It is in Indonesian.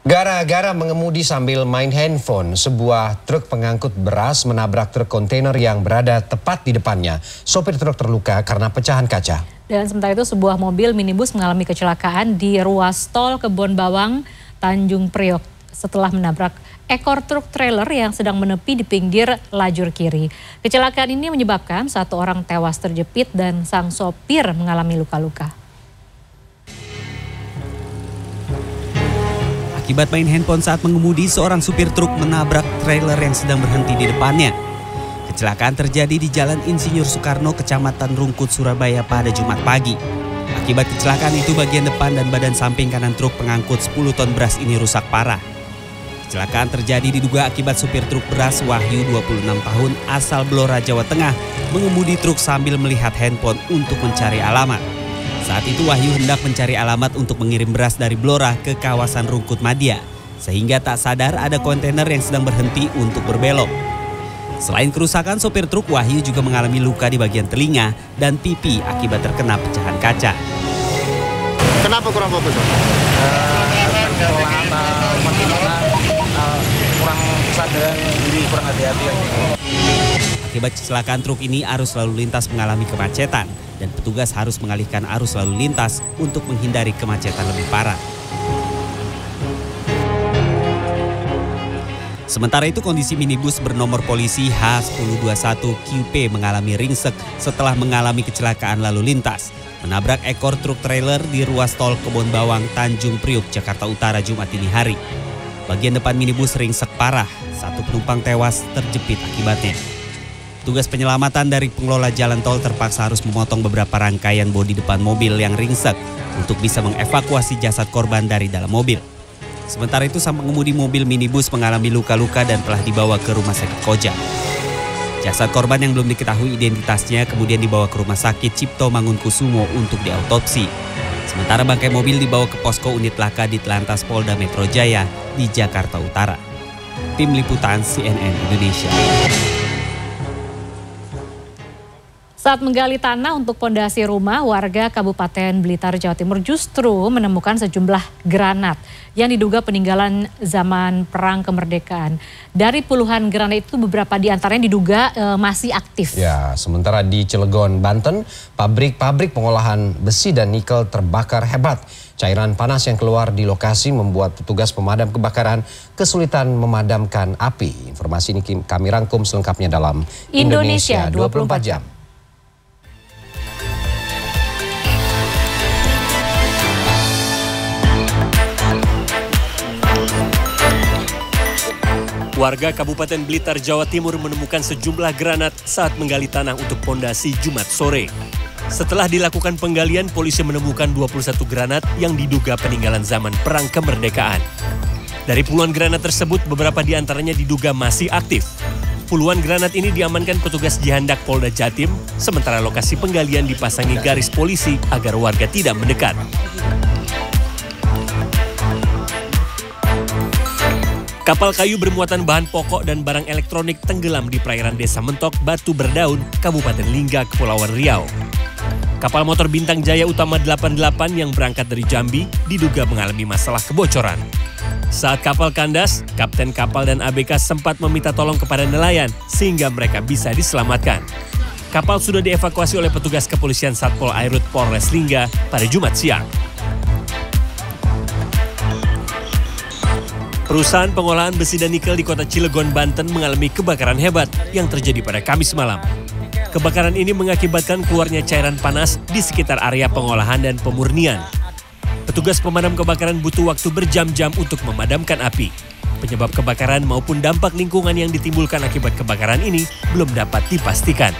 Gara-gara mengemudi sambil main handphone, sebuah truk pengangkut beras menabrak truk kontainer yang berada tepat di depannya. Sopir truk terluka karena pecahan kaca. Dan sementara itu sebuah mobil minibus mengalami kecelakaan di ruas tol Kebon Bawang, Tanjung Priok setelah menabrak ekor truk trailer yang sedang menepi di pinggir lajur kiri. Kecelakaan ini menyebabkan satu orang tewas terjepit dan sang sopir mengalami luka-luka. Akibat main handphone saat mengemudi, seorang supir truk menabrak trailer yang sedang berhenti di depannya. Kecelakaan terjadi di Jalan Insinyur Soekarno, Kecamatan Rungkut, Surabaya pada Jumat pagi. Akibat kecelakaan itu, bagian depan dan badan samping kanan truk pengangkut 10 ton beras ini rusak parah. Kecelakaan terjadi diduga akibat supir truk beras Wahyu 26 tahun asal Blora, Jawa Tengah mengemudi truk sambil melihat handphone untuk mencari alamat. Saat itu Wahyu hendak mencari alamat untuk mengirim beras dari Blora ke kawasan Rungkut Madya, sehingga tak sadar ada kontainer yang sedang berhenti untuk berbelok. Selain kerusakan, sopir truk, Wahyu juga mengalami luka di bagian telinga dan pipi akibat terkena pecahan kaca. Kenapa kurang fokus? Kurang kesadaran diri, kurang hati-hati. Akibat kecelakaan truk ini, arus lalu lintas mengalami kemacetan dan petugas harus mengalihkan arus lalu lintas untuk menghindari kemacetan lebih parah. Sementara itu, kondisi minibus bernomor polisi H1021QP mengalami ringsek setelah mengalami kecelakaan lalu lintas, menabrak ekor truk trailer di ruas tol Kebon Bawang, Tanjung Priok, Jakarta Utara, Jumat dini hari. Bagian depan minibus ringsek parah, satu penumpang tewas terjepit akibatnya. Petugas penyelamatan dari pengelola jalan tol terpaksa harus memotong beberapa rangkaian bodi depan mobil yang ringsek untuk bisa mengevakuasi jasad korban dari dalam mobil. Sementara itu, sang pengemudi mobil minibus mengalami luka-luka dan telah dibawa ke Rumah Sakit Koja. Jasad korban yang belum diketahui identitasnya kemudian dibawa ke Rumah Sakit Cipto Mangunkusumo untuk diautopsi. Sementara bangkai mobil dibawa ke posko unit laka di Telantas Polda Metro Jaya di Jakarta Utara. Tim Liputan CNN Indonesia. Saat menggali tanah untuk pondasi rumah, warga Kabupaten Blitar, Jawa Timur justru menemukan sejumlah granat yang diduga peninggalan zaman Perang Kemerdekaan. Dari puluhan granat itu, beberapa di antaranya diduga masih aktif. Ya, sementara di Cilegon, Banten, pabrik pengolahan besi dan nikel terbakar hebat. Cairan panas yang keluar di lokasi membuat petugas pemadam kebakaran kesulitan memadamkan api. Informasi ini kami rangkum selengkapnya dalam Indonesia 24 Jam. Warga Kabupaten Blitar, Jawa Timur menemukan sejumlah granat saat menggali tanah untuk pondasi Jumat sore. Setelah dilakukan penggalian, polisi menemukan 21 granat yang diduga peninggalan zaman Perang Kemerdekaan. Dari puluhan granat tersebut, beberapa di antaranya diduga masih aktif. Puluhan granat ini diamankan petugas Jihandak Polda Jatim, sementara lokasi penggalian dipasangi garis polisi agar warga tidak mendekat. Kapal kayu bermuatan bahan pokok dan barang elektronik tenggelam di perairan Desa Mentok, Batu Berdaun, Kabupaten Lingga, Kepulauan Riau. Kapal motor Bintang Jaya Utama 88 yang berangkat dari Jambi diduga mengalami masalah kebocoran. Saat kapal kandas, kapten kapal dan ABK sempat meminta tolong kepada nelayan sehingga mereka bisa diselamatkan. Kapal sudah dievakuasi oleh petugas kepolisian Satpol Airut Polres Lingga pada Jumat siang. Perusahaan pengolahan besi dan nikel di kota Cilegon, Banten mengalami kebakaran hebat yang terjadi pada Kamis malam. Kebakaran ini mengakibatkan keluarnya cairan panas di sekitar area pengolahan dan pemurnian. Petugas pemadam kebakaran butuh waktu berjam-jam untuk memadamkan api. Penyebab kebakaran maupun dampak lingkungan yang ditimbulkan akibat kebakaran ini belum dapat dipastikan.